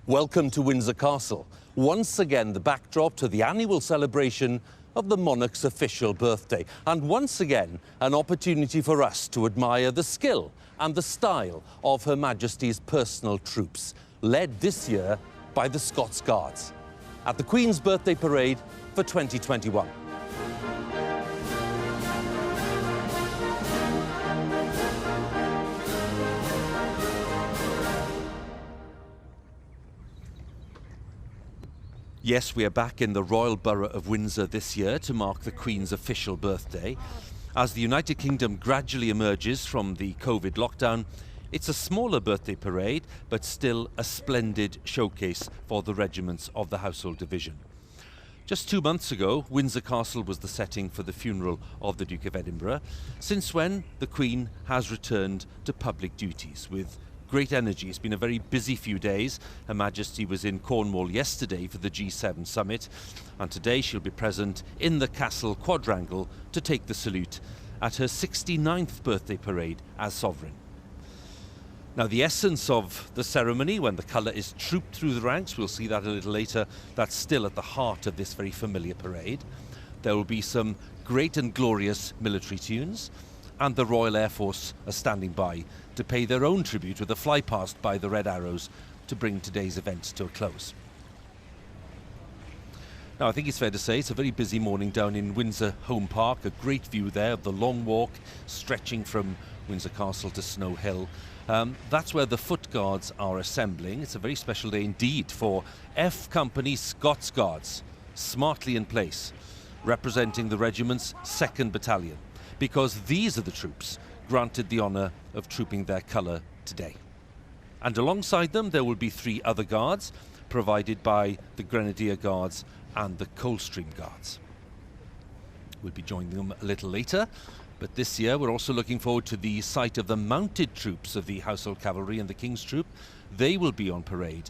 Welcome to Windsor Castle, once again the backdrop to the annual celebration of the monarch's official birthday, and once again an opportunity for us to admire the skill and the style of Her Majesty's personal troops, led this year by the Scots Guards, at the Queen's Birthday Parade for 2021. Yes, we are back in the Royal Borough of Windsor this year to mark the Queen's official birthday. As the United Kingdom gradually emerges from the COVID lockdown, it's a smaller birthday parade, but still a splendid showcase for the regiments of the Household Division. Just 2 months ago, Windsor Castle was the setting for the funeral of the Duke of Edinburgh, since when the Queen has returned to public duties with great energy. It's been a very busy few days. Her Majesty was in Cornwall yesterday for the G7 summit, and today she'll be present in the Castle quadrangle to take the salute at her 69th birthday parade as sovereign. Now, the essence of the ceremony, when the colour is trooped through the ranks, we'll see that a little later, that's still at the heart of this very familiar parade. There will be some great and glorious military tunes, and the Royal Air Force are standing by to pay their own tribute with a flypast by the Red Arrows to bring today's event to a close. Now, I think it's fair to say it's a very busy morning down in Windsor Home Park, a great view there of the long walk stretching from Windsor Castle to Snow Hill. That's where the Foot Guards are assembling. It's a very special day indeed for F Company Scots Guards, smartly in place, representing the regiment's 2nd Battalion, because these are the troops granted the honour of trooping their colour today. And alongside them there will be 3 other guards, provided by the Grenadier Guards and the Coldstream Guards. We'll be joining them a little later, but this year we're also looking forward to the sight of the mounted troops of the Household Cavalry and the King's Troop. They will be on parade.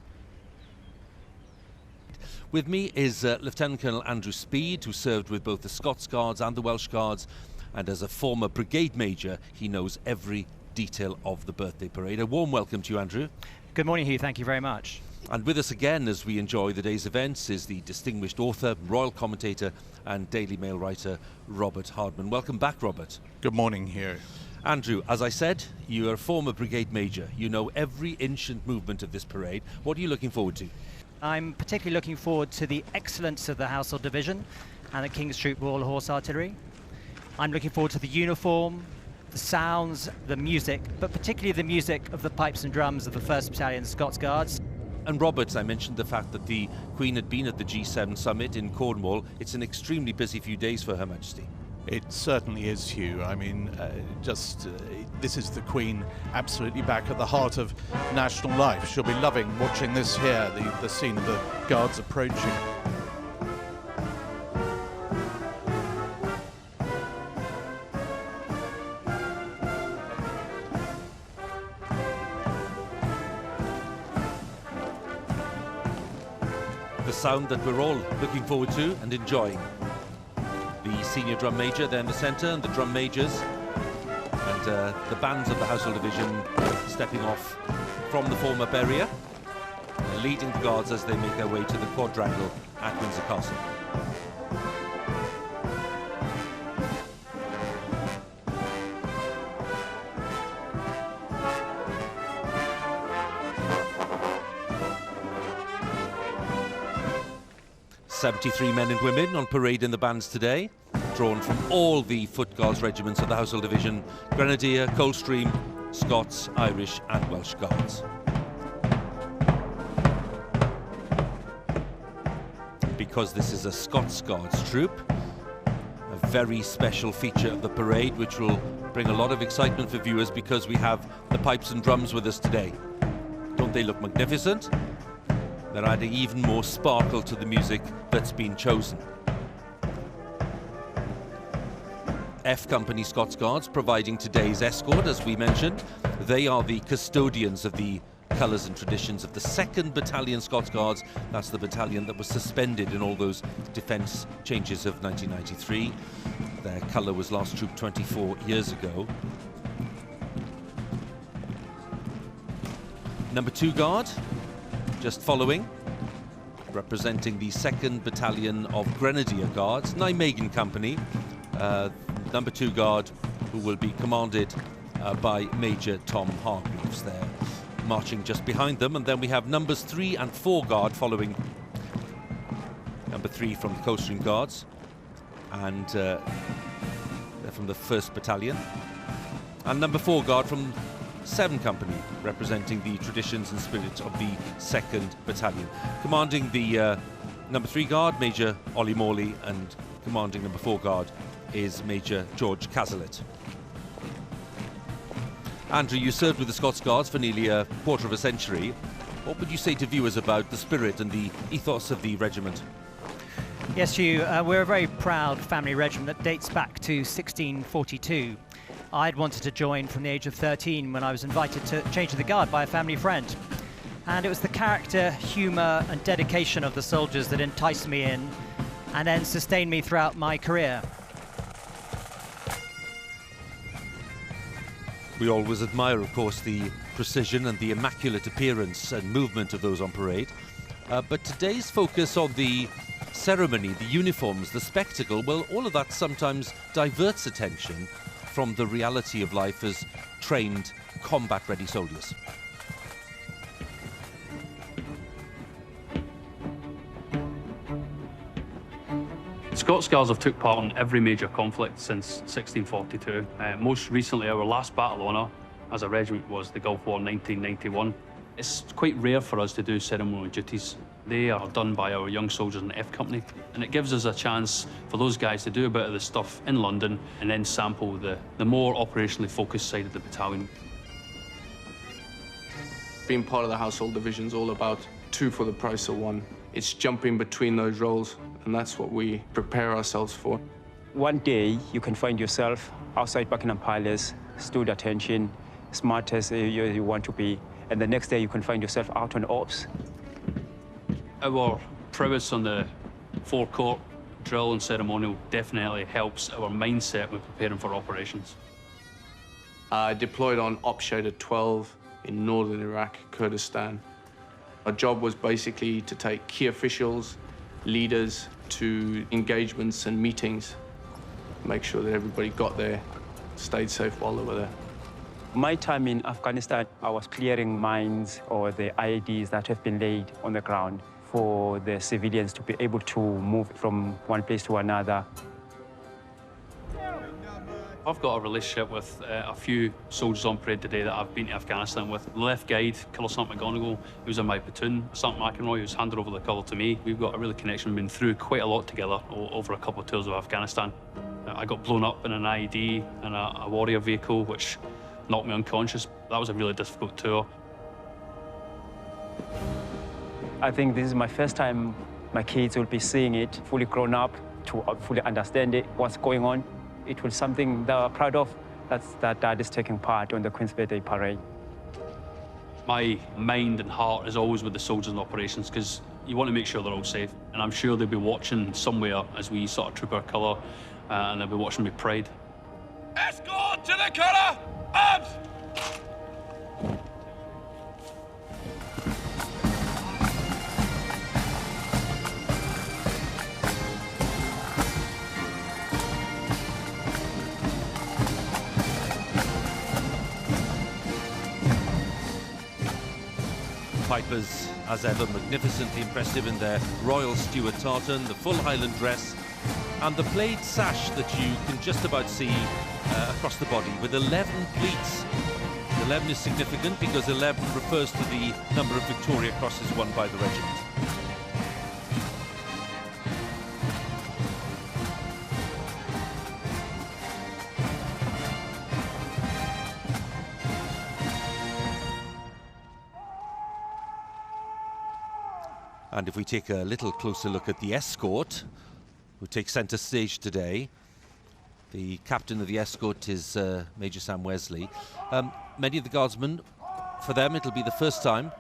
With me is Lieutenant Colonel Andrew Speed, who served with both the Scots Guards and the Welsh Guards, and as a former brigade major, he knows every detail of the birthday parade. A warm welcome to you, Andrew. Good morning, Huw. Thank you very much. And with us again as we enjoy the day's events is the distinguished author, royal commentator and Daily Mail writer, Robert Hardman. Welcome back, Robert. Good morning, Huw. Andrew, as I said, you are a former brigade major. You know every inch and movement of this parade. What are you looking forward to? I'm particularly looking forward to the excellence of the Household Division and the King's Troop Royal Horse Artillery. I'm looking forward to the uniform, the sounds, the music, but particularly the music of the pipes and drums of the 1st Battalion Scots Guards. And Robert, I mentioned the fact that the Queen had been at the G7 summit in Cornwall. It's an extremely busy few days for Her Majesty. It certainly is, Huw. I mean, this is the Queen absolutely back at the heart of national life. She'll be loving watching this here, the scene of the Guards approaching. The sound that we're all looking forward to and enjoying. The senior drum major there in the centre, and the drum majors, and the bands of the Household Division stepping off from the former barrier, leading the guards as they make their way to the quadrangle at Windsor Castle. "73 men and women on parade in the bands today, drawn from all the Foot Guards regiments of the Household Division, Grenadier, Coldstream, Scots, Irish and Welsh Guards. Because this is a Scots Guards troop, a very special feature of the parade which will bring a lot of excitement for viewers, because we have the pipes and drums with us today. Don't they look magnificent? They're adding even more sparkle to the music that's been chosen. F Company Scots Guards providing today's escort, as we mentioned. They are the custodians of the colours and traditions of the 2nd Battalion Scots Guards. That's the battalion that was suspended in all those defence changes of 1993. Their colour was last trooped 24 years ago. Number 2 Guard, Just following, representing the 2nd Battalion of Grenadier Guards, Nijmegen Company, number 2 Guard, who will be commanded by Major Tom Hargreaves there, marching just behind them. And then we have numbers 3 and 4 Guard following number 3 from the Coldstream Guards, and they're from the 1st Battalion, and number 4 Guard from 7 Company, representing the traditions and spirit of the 2nd Battalion. Commanding the number 3 Guard, Major Ollie Morley, and commanding number 4 Guard is Major George Cazalet. Andrew, you served with the Scots Guards for nearly a quarter of a century. What would you say to viewers about the spirit and the ethos of the regiment? Yes, Huw, we're a very proud family regiment that dates back to 1642. I'd wanted to join from the age of 13 when I was invited to change to the Guard by a family friend. And it was the character, humour and dedication of the soldiers that enticed me in and then sustained me throughout my career. We always admire, of course, the precision and the immaculate appearance and movement of those on parade. But today's focus on the ceremony, the uniforms, the spectacle, well, all of that sometimes diverts attention from the reality of life as trained, combat-ready soldiers. Scots Guards have took part in every major conflict since 1642. Most recently, our last battle honour as a regiment was the Gulf War 1991. It's quite rare for us to do ceremonial duties. They are done by our young soldiers in F Company, and it gives us a chance for those guys to do a bit of the stuff in London and then sample the more operationally focused side of the battalion. Being part of the household division is all about 2 for the price of 1. It's jumping between those roles, and that's what we prepare ourselves for. One day, you can find yourself outside Buckingham Palace, stood attention, smart as you want to be, and the next day you can find yourself out on ops. Our prowess on the forecourt, drill and ceremonial definitely helps our mindset when preparing for operations. I deployed on Op Shader 12 in northern Iraq, Kurdistan. Our job was basically to take key officials, leaders to engagements and meetings, make sure that everybody got there, stayed safe while they were there. My time in Afghanistan, I was clearing mines or the IEDs that have been laid on the ground for the civilians to be able to move from one place to another. I've got a relationship with a few soldiers on parade today that I've been to Afghanistan with. The left guide, Colonel Sergeant McGonigal, who was in my platoon, Sergeant McEnroy, who's handed over the colour to me. We've got a real connection. We've been through quite a lot together over a couple of tours of Afghanistan. I got blown up in an IED and a warrior vehicle, which knocked me unconscious. That was a really difficult tour. I think this is my first time my kids will be seeing it fully grown up to fully understand it, what's going on. It was something that I'm proud of, that Dad is taking part on the Queen's Birthday Parade. My mind and heart is always with the soldiers and operations because you want to make sure they're all safe. And I'm sure they'll be watching somewhere as we sort of troop our colour and they'll be watching with pride. Escort to the colour! Arms! Pipers, as ever, magnificently impressive in their Royal Stuart tartan, the full Highland dress, and the plaid sash that you can just about see across the body with 11 pleats. 11 is significant because 11 refers to the number of Victoria Crosses won by the regiment. And if we take a little closer look at the escort, who takes centre stage today, the captain of the escort is Major Sam Wesley. Many of the guardsmen, for them it'll be the first time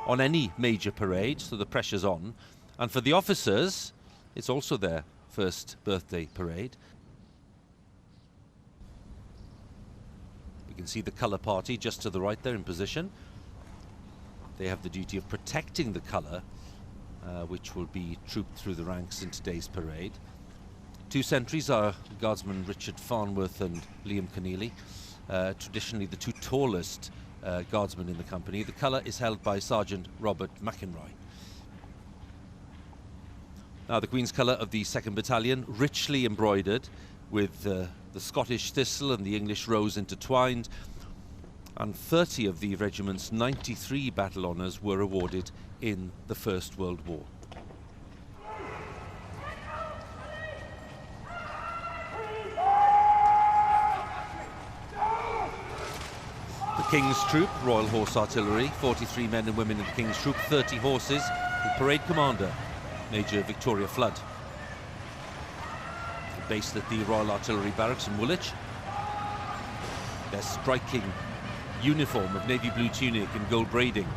on any major parade, so the pressure's on. And for the officers, it's also their first birthday parade. We can see the colour party just to the right there in position. They have the duty of protecting the colour, which will be trooped through the ranks in today's parade. Two sentries are Guardsmen Richard Farnworth and Liam Keneally, traditionally the two tallest Guardsmen in the company. The colour is held by Sergeant Robert McInroy. Now the Queen's colour of the 2nd Battalion, richly embroidered with the Scottish thistle and the English rose intertwined, and 30 of the regiment's 93 battle honours were awarded in the First World War. The King's Troop, Royal Horse Artillery, 43 men and women in the King's Troop, 30 horses, with parade commander Major Victoria Flood. Based at the Royal Artillery Barracks in Woolwich. Their striking uniform of navy blue tunic and gold braiding,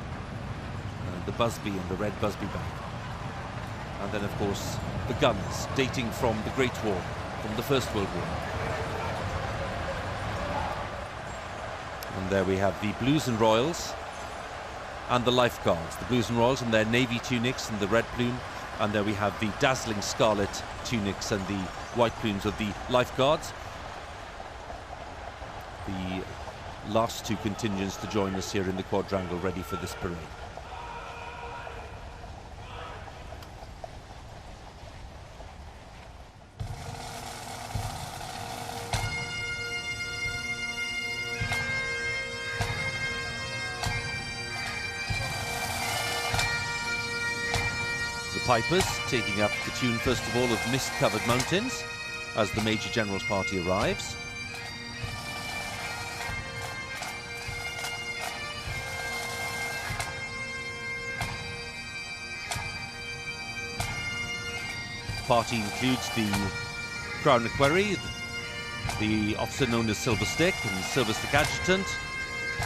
the Busby and the red Busby bag. And then, of course, the guns dating from the Great War, from the First World War. And there we have the Blues and Royals and the Life Guards. The Blues and Royals in their navy tunics and the red plume. And there we have the dazzling scarlet tunics and the white plumes of the Life Guards. The last two contingents to join us here in the quadrangle, ready for this parade. The pipers taking up the tune, first of all, of Mist-Covered Mountains as the Major General's party arrives. Party includes the Crown Equerry, the officer known as Silver Stick and Silver Stick Adjutant,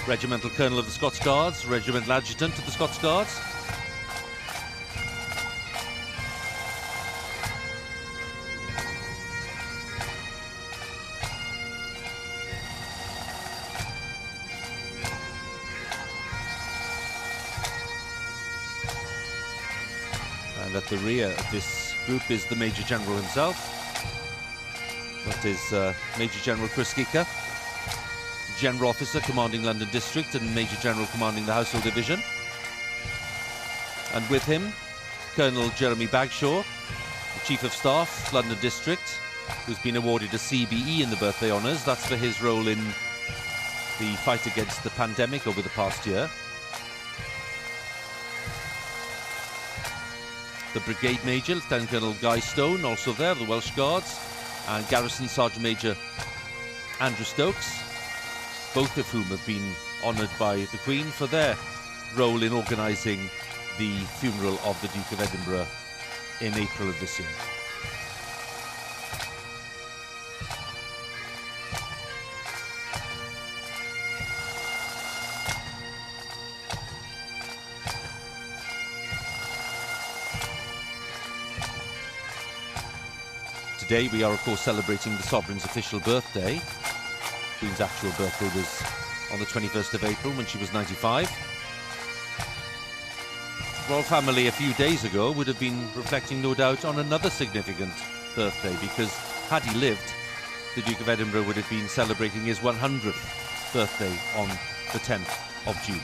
Regimental Colonel of the Scots Guards, Regimental Adjutant of the Scots Guards, and at the rear of this group is the Major General himself. That is Major General Chris Gicker, General Officer commanding London District and Major General commanding the Household Division. And with him, Colonel Jeremy Bagshaw, the Chief of Staff, London District, who's been awarded a CBE in the birthday honours. That's for his role in the fight against the pandemic over the past year. The Brigade Major, Lieutenant Colonel Guy Stone, also there, the Welsh Guards, and Garrison Sergeant Major Andrew Stokes, both of whom have been honoured by the Queen for their role in organising the funeral of the Duke of Edinburgh in April of this year. Today we are, of course, celebrating the Sovereign's official birthday. The Queen's actual birthday was on the 21st of April when she was 95. The royal family a few days ago would have been reflecting, no doubt, on another significant birthday, because had he lived, the Duke of Edinburgh would have been celebrating his 100th birthday on the 10th of June.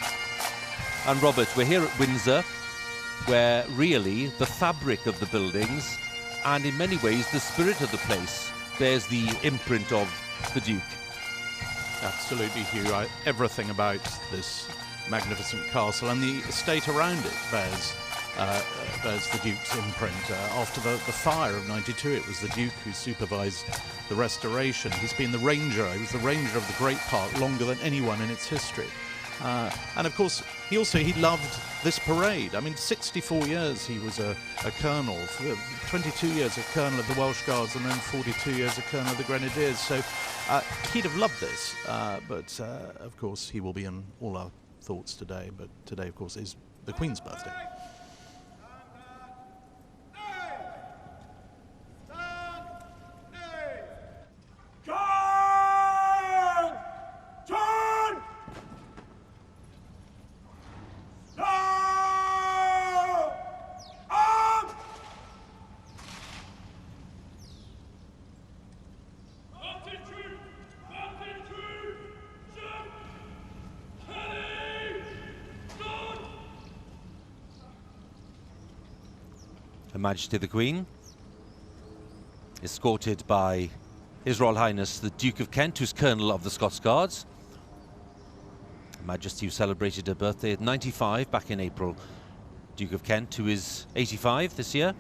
And Robert, we're here at Windsor, where really the fabric of the buildings and in many ways the spirit of the place bears the imprint of the Duke. Absolutely, Huw. Everything about this magnificent castle and the estate around it bears the Duke's imprint. After the fire of '92, it was the Duke who supervised the restoration. He's been the ranger. He was the ranger of the Great Park longer than anyone in its history. And of course, he loved this parade. I mean, 64 years he was a colonel, 22 years a colonel of the Welsh Guards, and then 42 years a colonel of the Grenadiers. So he'd have loved this, but of course he will be in all our thoughts today. But today, of course, is the Queen's birthday. No! Her Majesty the Queen, escorted by His Royal Highness the Duke of Kent, who's Colonel of the Scots Guards. Her Majesty, who celebrated her birthday at 95 back in April. Duke of Kent, who is 85 this year.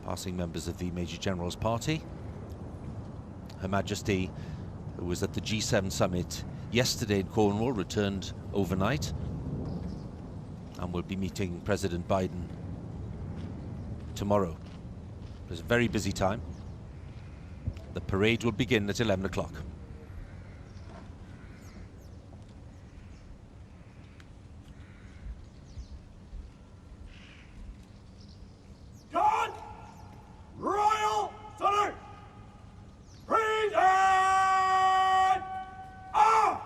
Passing members of the Major General's party. Her Majesty, who was at the G7 summit yesterday in Cornwall, returned overnight and will be meeting President Biden tomorrow. It's a very busy time. The parade will begin at 11 o'clock. God, Royal Salute! Present! Arm!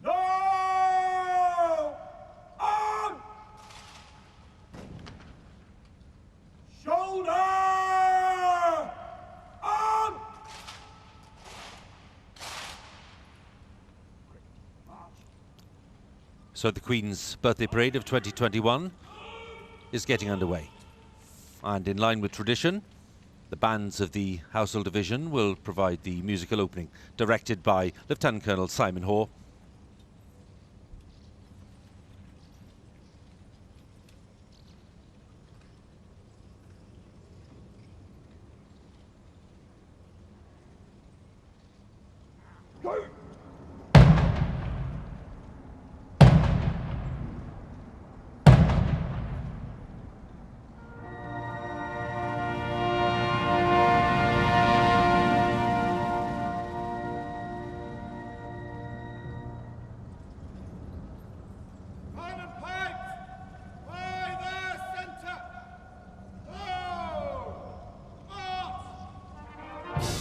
No! On! Shoulder! On! So the Queen's birthday parade of 2021 is getting underway. And in line with tradition, the bands of the Household Division will provide the musical opening, directed by Lieutenant Colonel Simon Hoare. Go! Pan and pipes! By the centre! Go! March!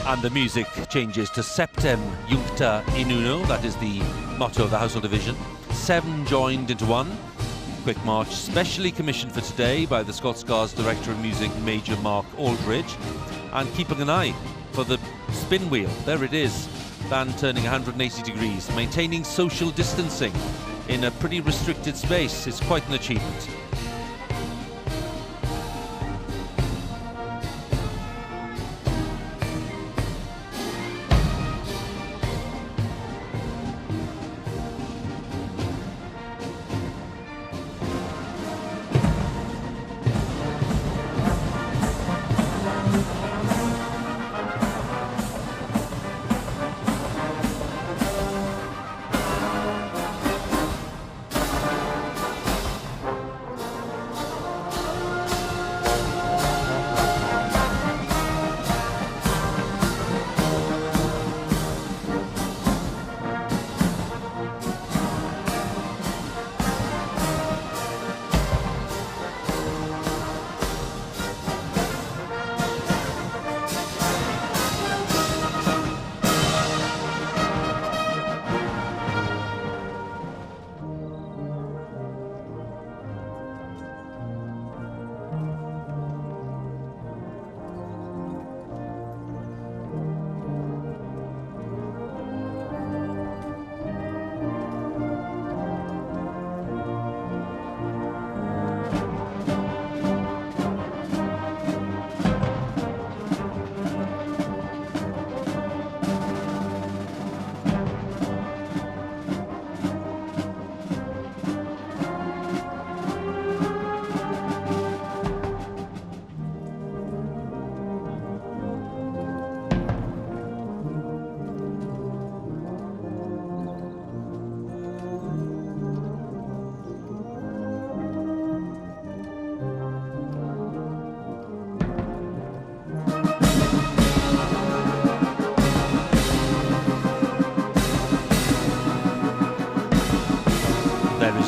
And the music changes to Septem Juncta in Uno, that is the motto of the Household Division. 7 joined into 1. Quick March, specially commissioned for today by the Scots Guards Director of Music, Major Mark Aldridge. And keeping an eye for the spin wheel. There it is, band turning 180 degrees, maintaining social distancing in a pretty restricted space. It's quite an achievement.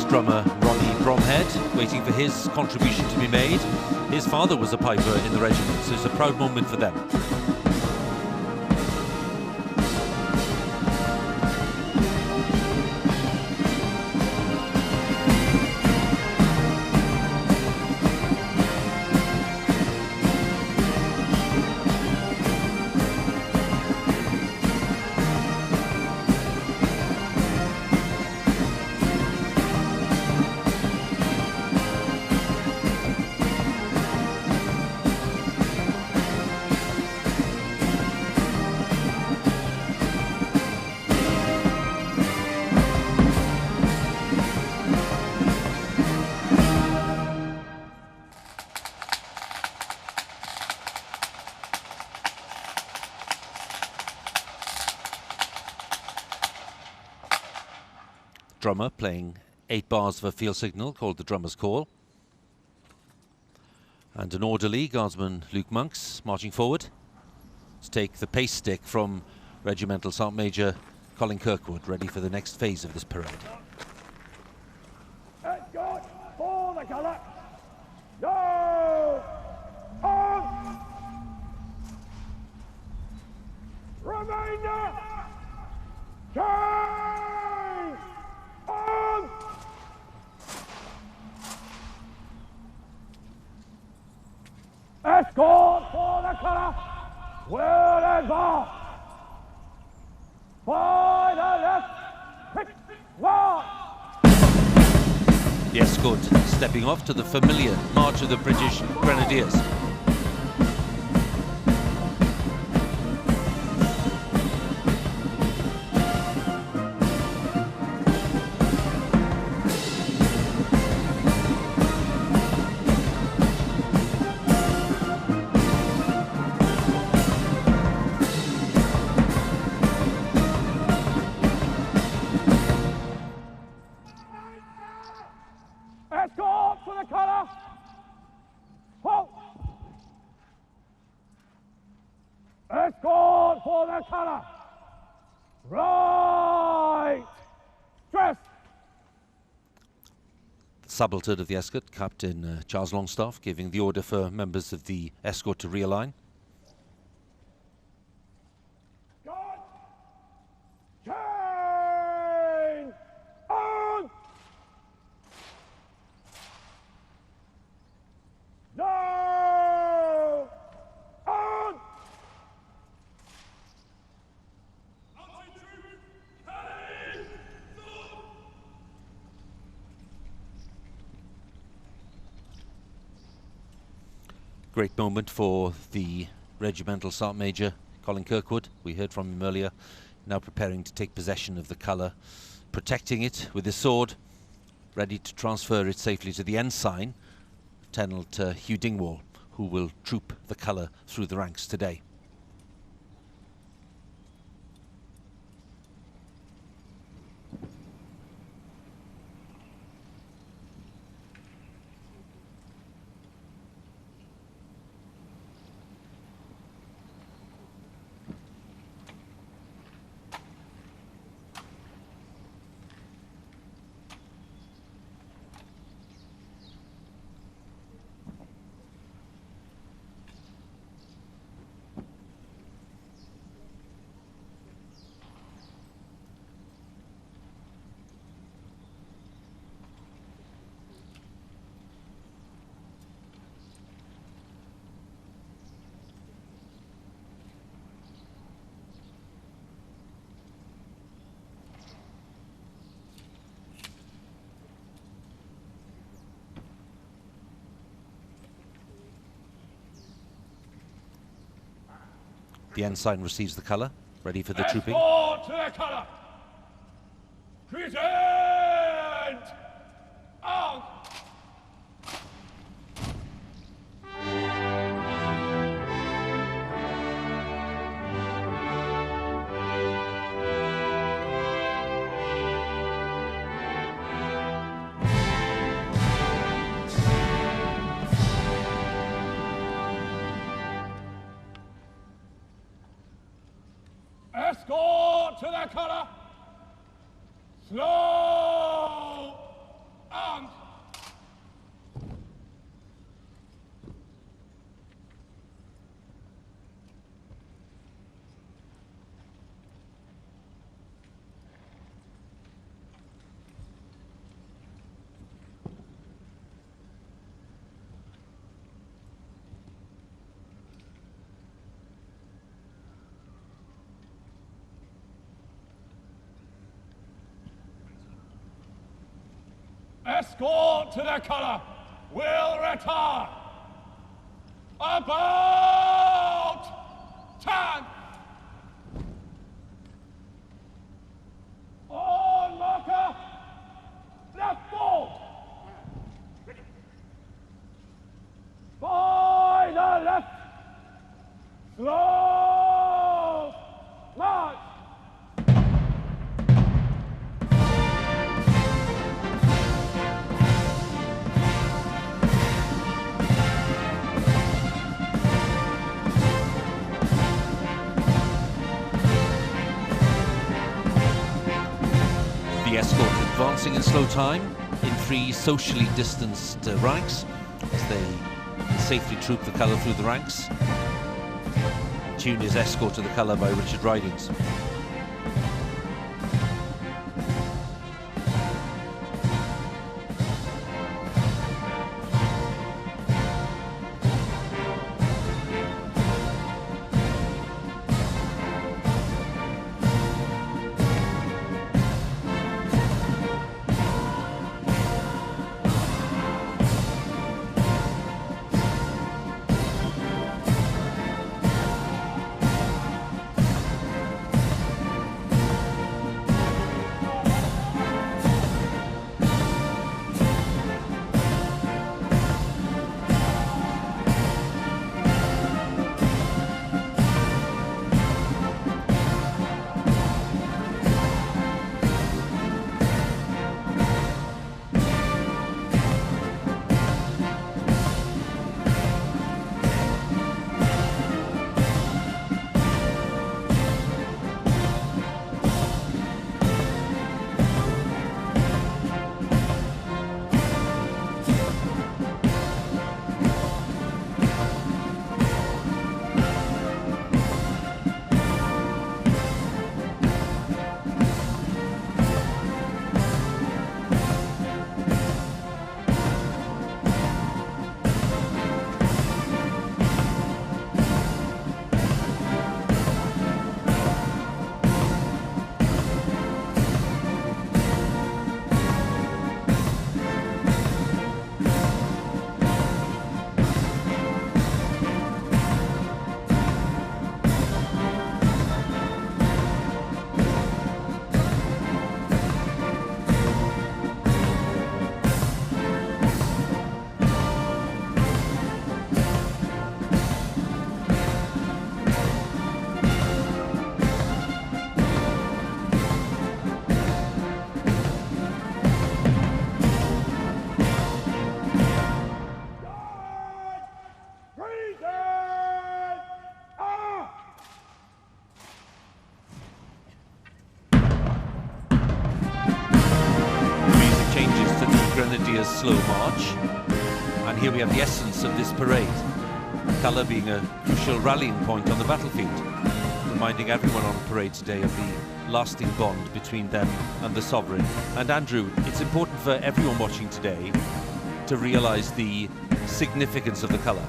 Drummer Ronnie Bromhead, waiting for his contribution to be made. His father was a piper in the regiment, so it's a proud moment for them. Drummer playing 8 bars of a field signal called the drummer's call. And an orderly, Guardsman Luke Monks, marching forward to take the pace stick from Regimental Sergeant Major Colin Kirkwood, ready for the next phase of this parade. Escort for the colour. No! On! Remainder! Change! On! Escort for the colour. Will advance. By the left. Pick one. The escort stepping off to the familiar March of the British Grenadiers. Escort for the colour. Halt. Escort for the colour. Right. Dress. The subaltern of the escort, Captain Charles Longstaff, giving the order for members of the escort to realign. Great moment for the Regimental Sergeant Major, Colin Kirkwood. We heard from him earlier. Now preparing to take possession of the colour, protecting it with his sword, ready to transfer it safely to the ensign, Lieutenant Huw Dingwall, who will troop the colour through the ranks today. The ensign receives the colour, ready for the trooping. Escort to the colour! Present! Arms! Escort to the colour! Slow! Arms! Escort to the colour will retire. About time. On marker. Left forward. By the left. Slow march. The escort advancing in slow time in 3 socially distanced ranks as they safely troop the colour through the ranks. Tune is Escort to the Colour by Richard Ridings. Grenadiers' slow march. And here we have the essence of this parade. Colour being a crucial rallying point on the battlefield, reminding everyone on parade today of the lasting bond between them and the sovereign. And Andrew, it's important for everyone watching today to realise the significance of the colour.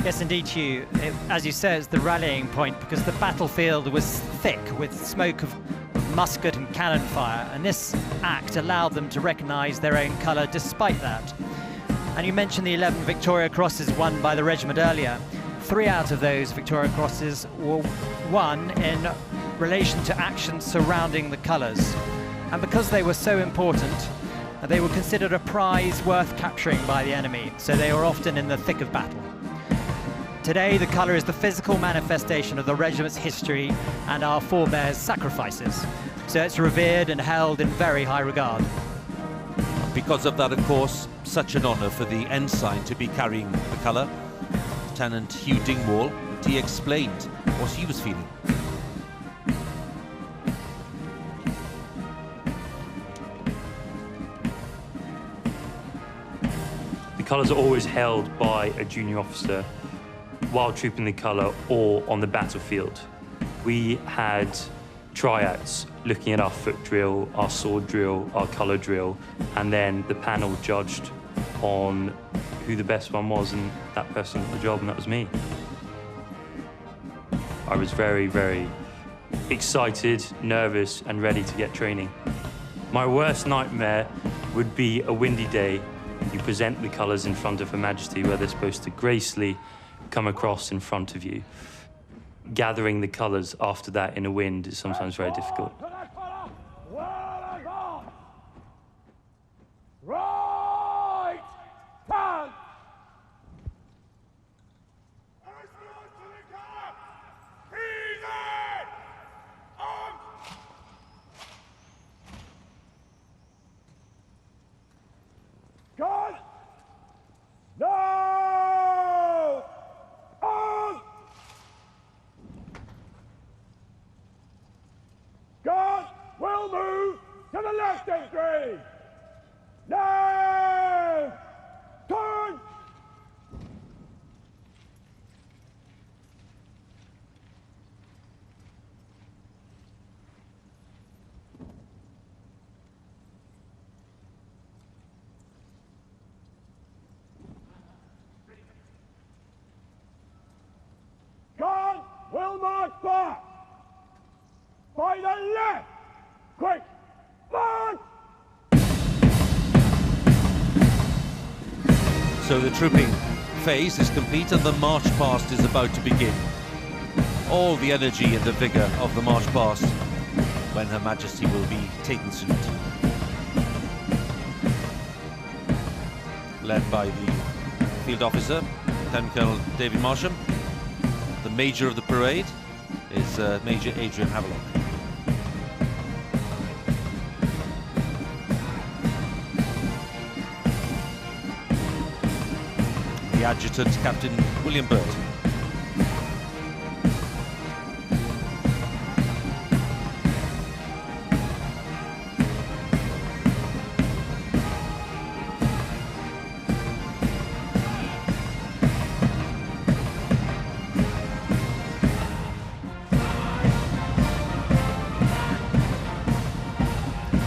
Yes, indeed, Huw. As you say, it's the rallying point because the battlefield was thick with smoke of musket and cannon fire, and this act allowed them to recognise their own colour despite that. And you mentioned the 11 Victoria Crosses won by the regiment earlier. 3 out of those Victoria Crosses were won in relation to actions surrounding the colours. And because they were so important, they were considered a prize worth capturing by the enemy, so they were often in the thick of battle. Today, the colour is the physical manifestation of the regiment's history and our forebears' sacrifices, so it's revered and held in very high regard. Because of that, of course, such an honour for the ensign to be carrying the colour. Lieutenant Huw Dingwall, he explained what he was feeling. The colours are always held by a junior officer while trooping the colour or on the battlefield. We had tryouts looking at our foot drill, our sword drill, our colour drill, and then the panel judged on who the best one was, and that person got the job, and that was me. I was very, very excited, nervous, and ready to get training. My worst nightmare would be a windy day. You present the colours in front of Her Majesty where they're supposed to gracefully come across in front of you. Gathering the colours after that in a wind is sometimes very difficult. Right! Turn! Gun! No! On! Guard will move to the left entry! Now! Turn! Guard will march back! By the left! Quick! March! So the trooping phase is complete and the march past is about to begin. All the energy and the vigour of the march past when Her Majesty will be taking salute. Led by the field officer, Lieutenant Colonel David Marsham. The major of the parade is Major Adrian Havelock. The Adjutant, Captain William Burt.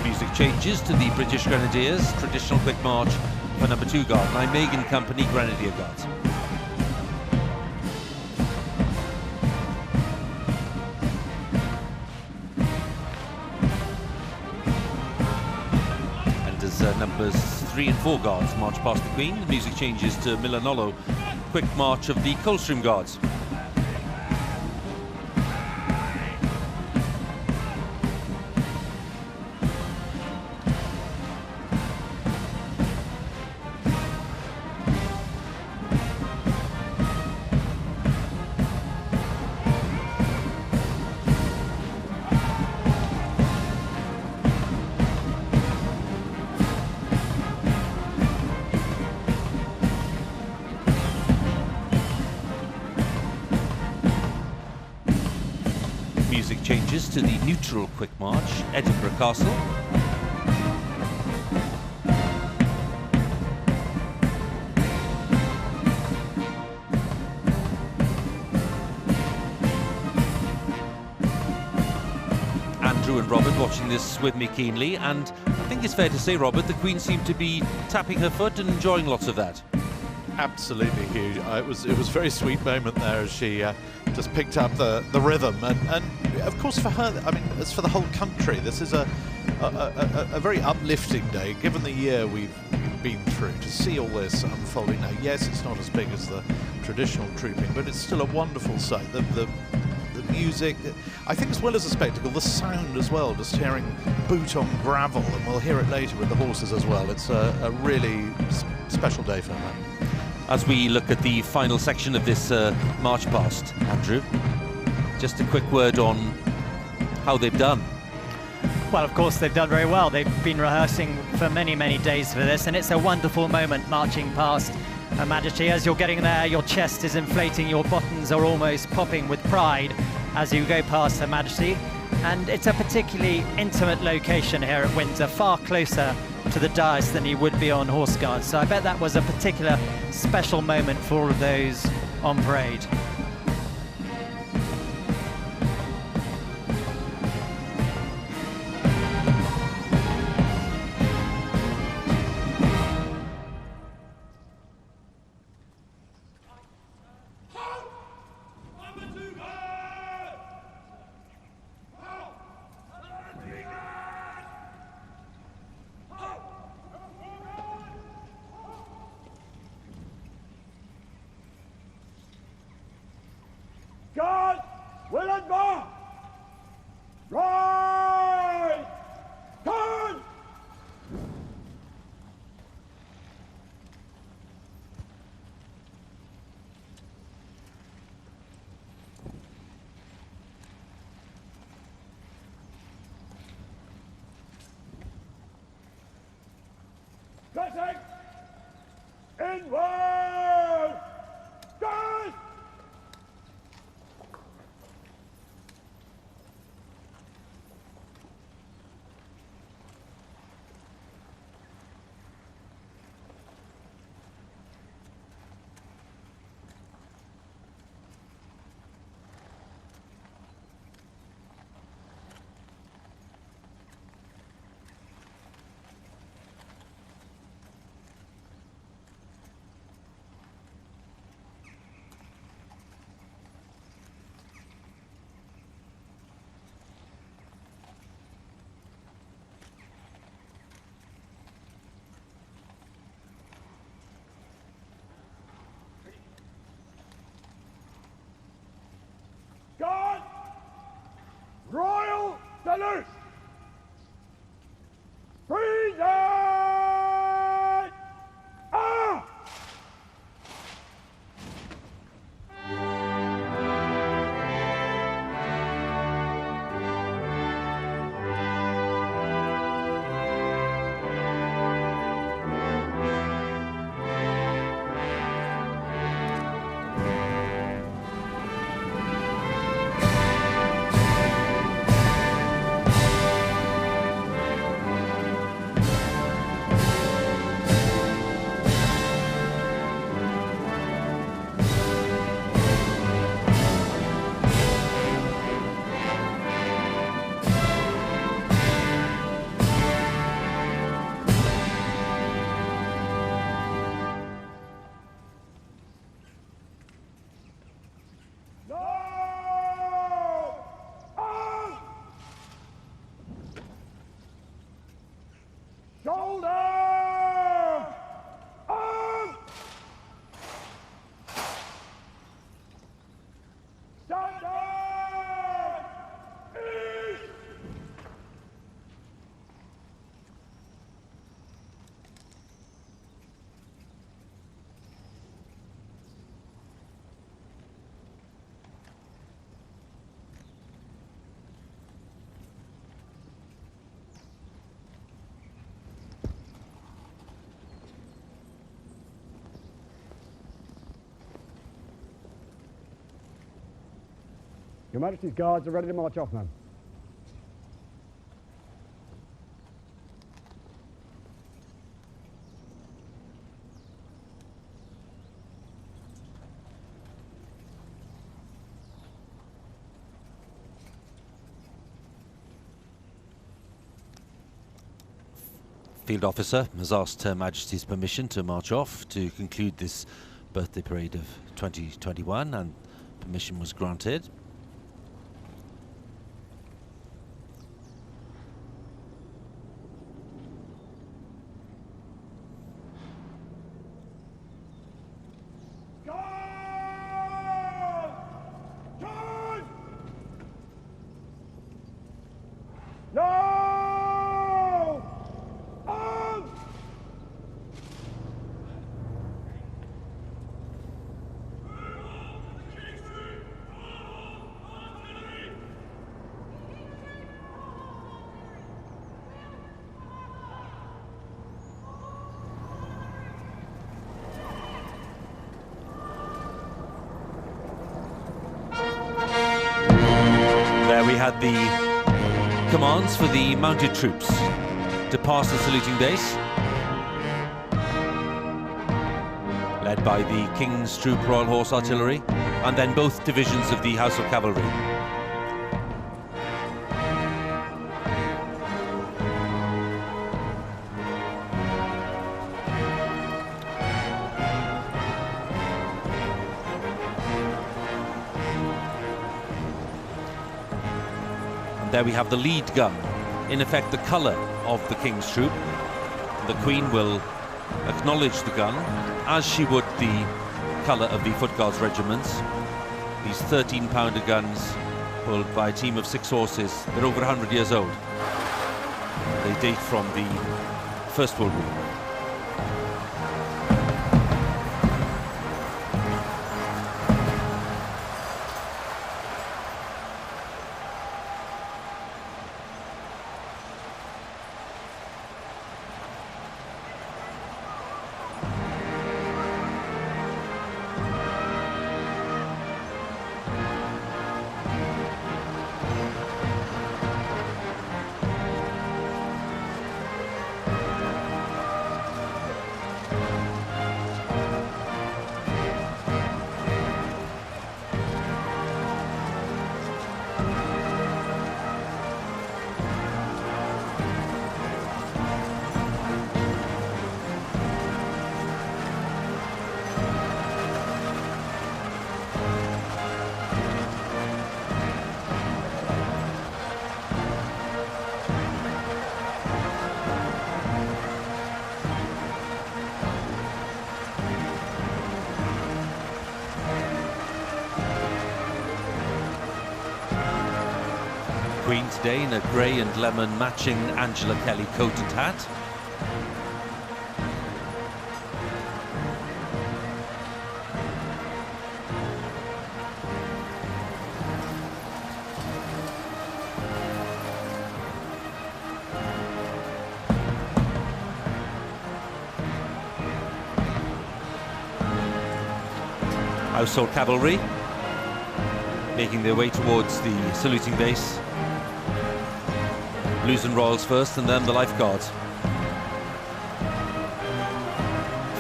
Music changes to the British Grenadiers, traditional quick march for number 2 Guard, Nijmegen Company Grenadier Guards. And as numbers 3 and 4 Guards march past the Queen, the music changes to Milanolo, quick march of the Coldstream Guards. Music changes to the neutral quick march, Edinburgh Castle. Andrew and Robert watching this with me keenly, and I think it's fair to say, Robert, the Queen seemed to be tapping her foot and enjoying lots of that. Absolutely, Huw. It was a very sweet moment there as she just picked up the rhythm, and of course for her, I mean, as for the whole country, this is a very uplifting day, given the year we've been through, to see all this unfolding. Now, yes, it's not as big as the traditional trooping, but it's still a wonderful sight. The music, I think, as well as a spectacle, the sound as well, just hearing boot on gravel, and we'll hear it later with the horses as well. It's a really special day for her. As we look at the final section of this march past, Andrew, just a quick word on how they've done. Well, of course, they've done very well. They've been rehearsing for many, many days for this, and it's a wonderful moment marching past Her Majesty. As you're getting there, your chest is inflating, your buttons are almost popping with pride as you go past Her Majesty. And it's a particularly intimate location here at Windsor, far closer to the dais than you would be on Horse Guards. So I bet that was a particular special moment for all of those on parade. God will advance! Rise! Turn! Blessing! Inward! Guys! God! Royal salute! Present! Ah! Shoulder! Arm! Standard! East! Your Majesty's Guards are ready to march off, ma'am. Field officer has asked Her Majesty's permission to march off to conclude this birthday parade of 2021, and permission was granted. There we had the commands for the mounted troops to pass the saluting base, led by the King's Troop Royal Horse Artillery, and then both divisions of the Household Cavalry. There we have the lead gun, in effect the colour of the King's Troop. The Queen will acknowledge the gun, as she would the colour of the Foot Guards regiments. These 13-pounder guns, pulled by a team of 6 horses, they're over 100 years old. They date from the First World War. Queen today in a grey and lemon matching Angela Kelly coat and hat. Household Cavalry making their way towards the saluting base. Blues and Royals first, and then the Life Guards.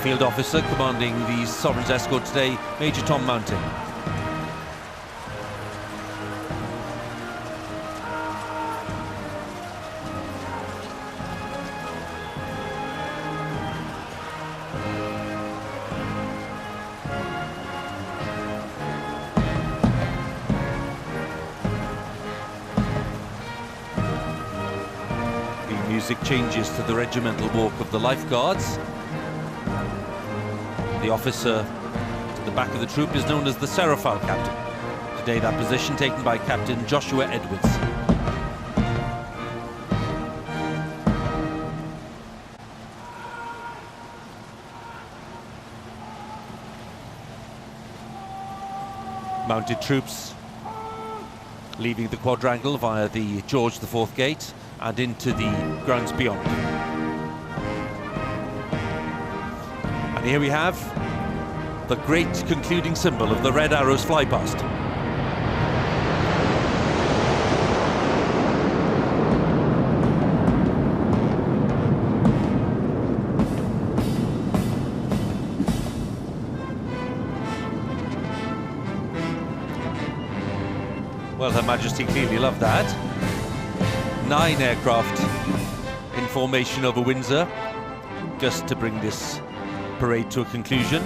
Field officer commanding the Sovereign's escort today, Major Tom Mountain. Music changes to the regimental walk of the Life Guards. The officer to the back of the troop is known as the Serafal Captain. Today that position taken by Captain Joshua Edwards. Mounted troops leaving the quadrangle via the George IV gate and into the grounds beyond. And here we have the great concluding symbol of the Red Arrow's flypast. Well, Her Majesty clearly loved that. 9 aircraft in formation over Windsor, just to bring this parade to a conclusion.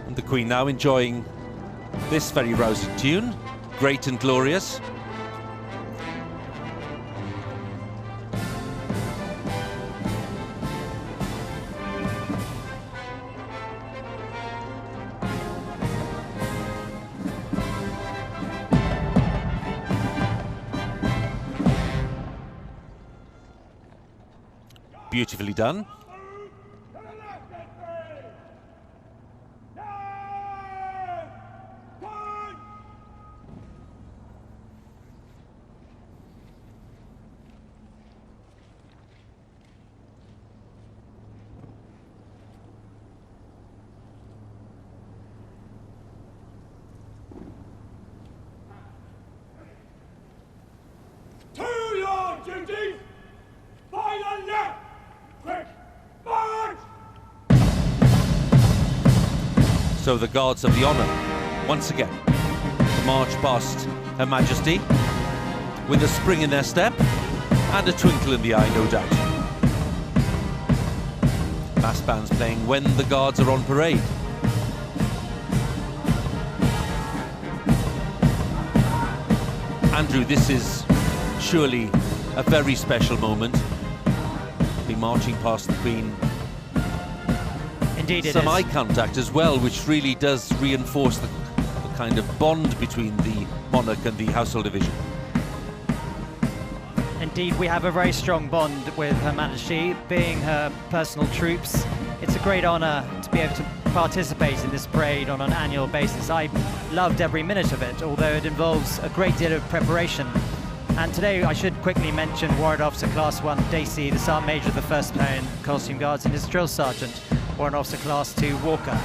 And the Queen now enjoying this very rousing tune, Great and Glorious. Beautifully done. To your duties! By the left! Quick! March! So the Guards of the Honour, once again, march past Her Majesty with a spring in their step and a twinkle in the eye, no doubt. Mass bands playing when the Guards are on parade. Andrew, this is surely a very special moment. Be marching past the Queen. Indeed it is. Some eye contact as well, which really does reinforce the kind of bond between the monarch and the household division. Indeed, we have a very strong bond with Her Majesty, being her personal troops. It's a great honour to be able to participate in this parade on an annual basis. I loved every minute of it, although it involves a great deal of preparation. And today I should quickly mention Warrant Officer Class 1 Dacey, the Sergeant Major of the 1st Battalion Costume Guards, and his Drill Sergeant, Warrant Officer Class 2 Walker,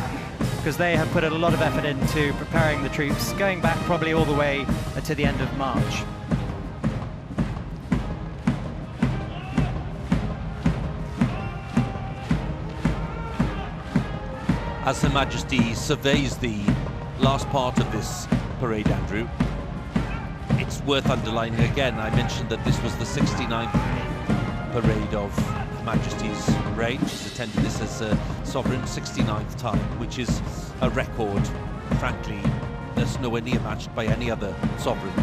because they have put a lot of effort into preparing the troops, going back probably all the way to the end of March. As Her Majesty surveys the last part of this parade, Andrew, it's worth underlining again, I mentioned that this was the 69th parade of Her Majesty's reign. She's attended this as a sovereign 69th time, which is a record, frankly, that's nowhere near matched by any other sovereign.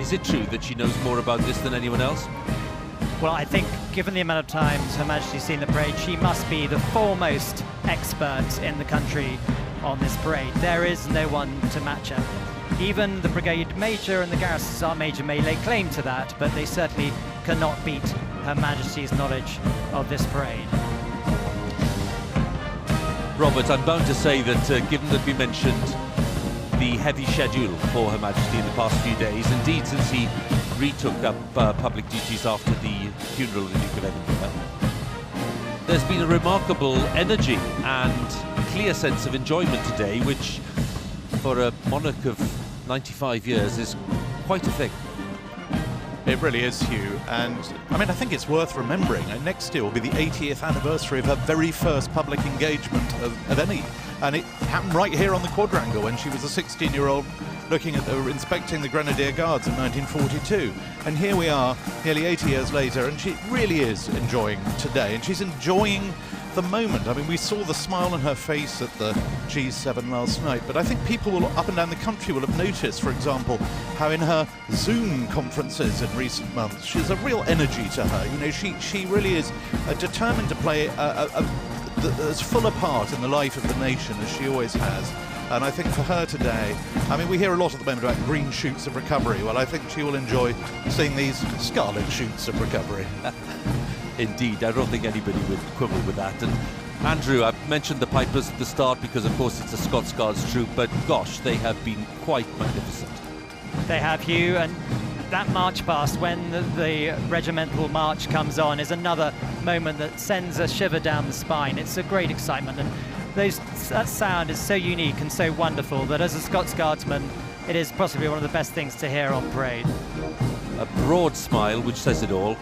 Is it true that she knows more about this than anyone else? Well, I think given the amount of times Her Majesty's seen the parade, she must be the foremost expert in the country on this parade. There is no one to match her. Even the Brigade Major and the Garrison Sergeant Major may lay claim to that, but they certainly cannot beat Her Majesty's knowledge of this parade. Robert, I'm bound to say that given that we mentioned the heavy schedule for Her Majesty in the past few days, indeed since he retook up public duties after the funeral of the Duke of Edinburgh, there's been a remarkable energy and clear sense of enjoyment today, which for a monarch of 95 years is quite a thing. It really is, Huw, and I mean, I think it's worth remembering. Next year will be the 80th anniversary of her very first public engagement of any, and it happened right here on the quadrangle when she was a 16-year-old looking at inspecting the Grenadier Guards in 1942. And here we are, nearly 80 years later, and she really is enjoying today, and she's enjoying the moment. I mean, we saw the smile on her face at the G7 last night, but I think people up and down the country will have noticed, for example, how in her Zoom conferences in recent months, she's a real energy to her. You know, she really is determined to play as full a part in the life of the nation as she always has. And I think for her today, I mean, we hear a lot at the moment about green shoots of recovery. Well, I think she will enjoy seeing these scarlet shoots of recovery. Indeed, I don't think anybody would quibble with that. And Andrew, I've mentioned the pipers at the start because, of course, it's a Scots Guards troop, but gosh, they have been quite magnificent. They have, Huw, and that march past when the regimental march comes on is another moment that sends a shiver down the spine. It's a great excitement, and that sound is so unique and so wonderful that as a Scots Guardsman, it is possibly one of the best things to hear on parade. A broad smile which says it all,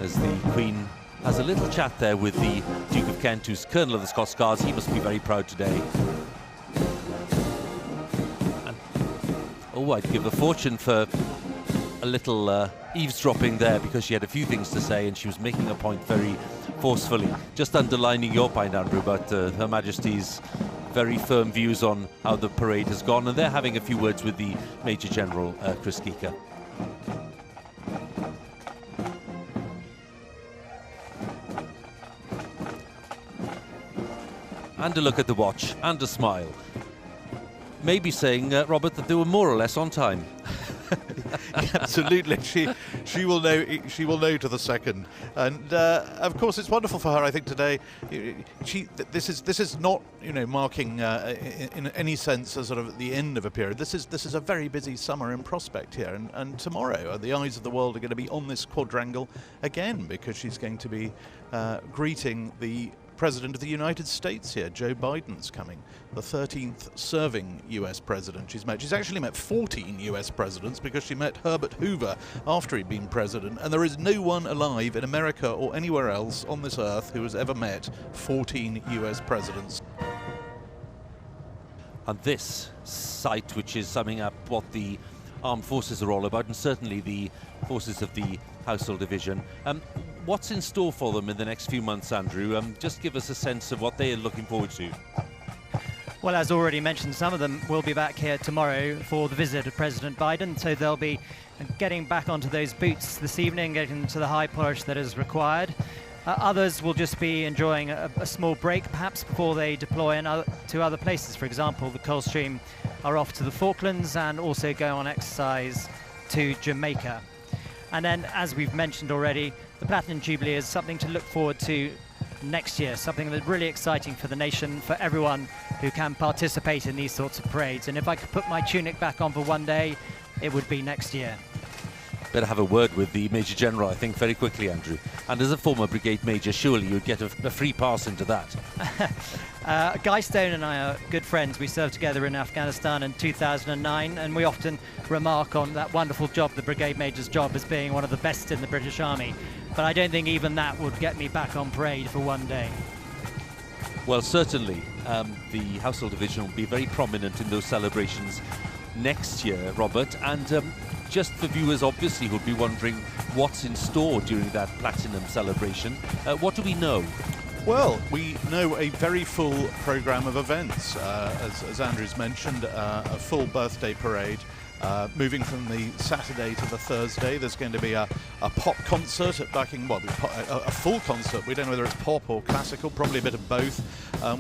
as the Queen has a little chat there with the Duke of Kent, who's Colonel of the Scots Guards. He must be very proud today. And, oh, I'd give a fortune for a little eavesdropping there, because she had a few things to say and she was making a point very forcefully. Just underlining your point, Andrew, about Her Majesty's very firm views on how the parade has gone, and they're having a few words with the Major General, Chris Geeker. And a look at the watch, and a smile. Maybe saying, Robert, that they were more or less on time. Absolutely, she will know. She will know to the second, and of course it's wonderful for her. I think today, this is not marking in any sense a sort of the end of a period. This is a very busy summer in prospect here, and tomorrow the eyes of the world are going to be on this quadrangle again, because she's going to be greeting the President of the United States here. Joe Biden's coming, the 13th serving US president she's actually met 14 US presidents, because she met Herbert Hoover after he'd been president, and there is no one alive in America or anywhere else on this earth who has ever met 14 US presidents. And this site, which is summing up what the armed forces are all about, and certainly the forces of the Household Division. What's in store for them in the next few months, Andrew? Just give us a sense of what they are looking forward to. Well, as already mentioned, some of them will be back here tomorrow for the visit of President Biden, so they'll be getting back onto those boots this evening, getting to the high polish that is required. Others will just be enjoying a small break, perhaps, before they deploy to other places. For example, the Coldstream are off to the Falklands and also go on exercise to Jamaica. And then, as we've mentioned already, the Platinum Jubilee is something to look forward to next year, something that's really exciting for the nation, for everyone who can participate in these sorts of parades. And if I could put my tunic back on for one day, it would be next year. Better have a word with the Major General, I think, very quickly, Andrew. And as a former Brigade Major, surely you'd get a free pass into that. Guy Stone and I are good friends. We served together in Afghanistan in 2009, and we often remark on that wonderful job, the Brigade Major's job, as being one of the best in the British Army. But I don't think even that would get me back on parade for one day. Well, certainly the Household Division will be very prominent in those celebrations next year, Robert. And just for viewers, obviously, who'll be wondering what's in store during that Platinum celebration, what do we know? Well, we know a very full programme of events. As Andrew's mentioned, a full birthday parade. Moving from the Saturday to the Thursday, there's going to be a pop concert at Buckingham. Well, a full concert. We don't know whether it's pop or classical, probably a bit of both.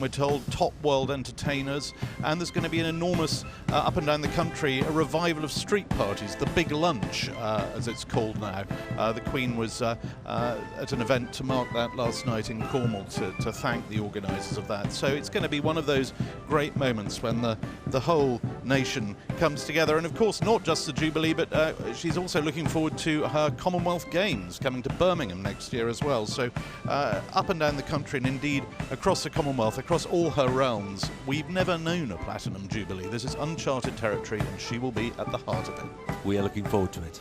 We're told top world entertainers, and there's going to be an enormous, up and down the country, a revival of street parties, the Big Lunch, as it's called now. The Queen was at an event to mark that last night in Cornwall to thank the organisers of that. So it's going to be one of those great moments when the whole nation comes together. And of course, not just the Jubilee, but she's also looking forward to her Commonwealth Games coming to Birmingham next year as well. So up and down the country, and indeed across the Commonwealth, across all her realms, we've never known a Platinum Jubilee. This is uncharted territory, and she will be at the heart of it. We are looking forward to it.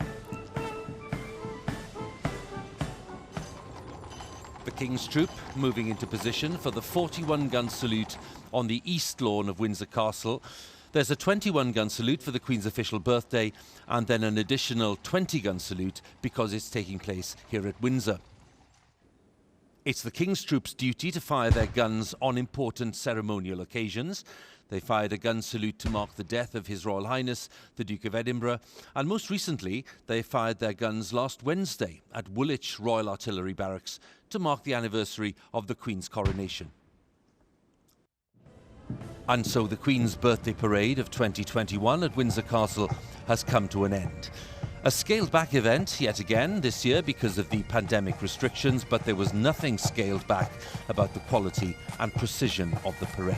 The King's Troop moving into position for the 41-gun salute on the east lawn of Windsor Castle. There's a 21-gun salute for the Queen's official birthday, and then an additional 20-gun salute because it's taking place here at Windsor. It's the King's Troop's duty to fire their guns on important ceremonial occasions. They fired a gun salute to mark the death of His Royal Highness, the Duke of Edinburgh, and most recently, they fired their guns last Wednesday at Woolwich Royal Artillery Barracks to mark the anniversary of the Queen's coronation. And so the Queen's birthday parade of 2021 at Windsor Castle has come to an end. A scaled-back event yet again this year because of the pandemic restrictions, but there was nothing scaled back about the quality and precision of the parade.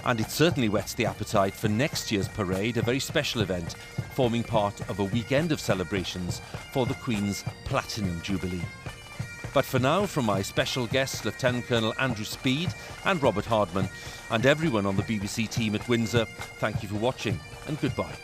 And it certainly whets the appetite for next year's parade, a very special event forming part of a weekend of celebrations for the Queen's Platinum Jubilee. But for now, from my special guests, Lieutenant Colonel Andrew Speed and Robert Hardman, and everyone on the BBC team at Windsor, thank you for watching and goodbye.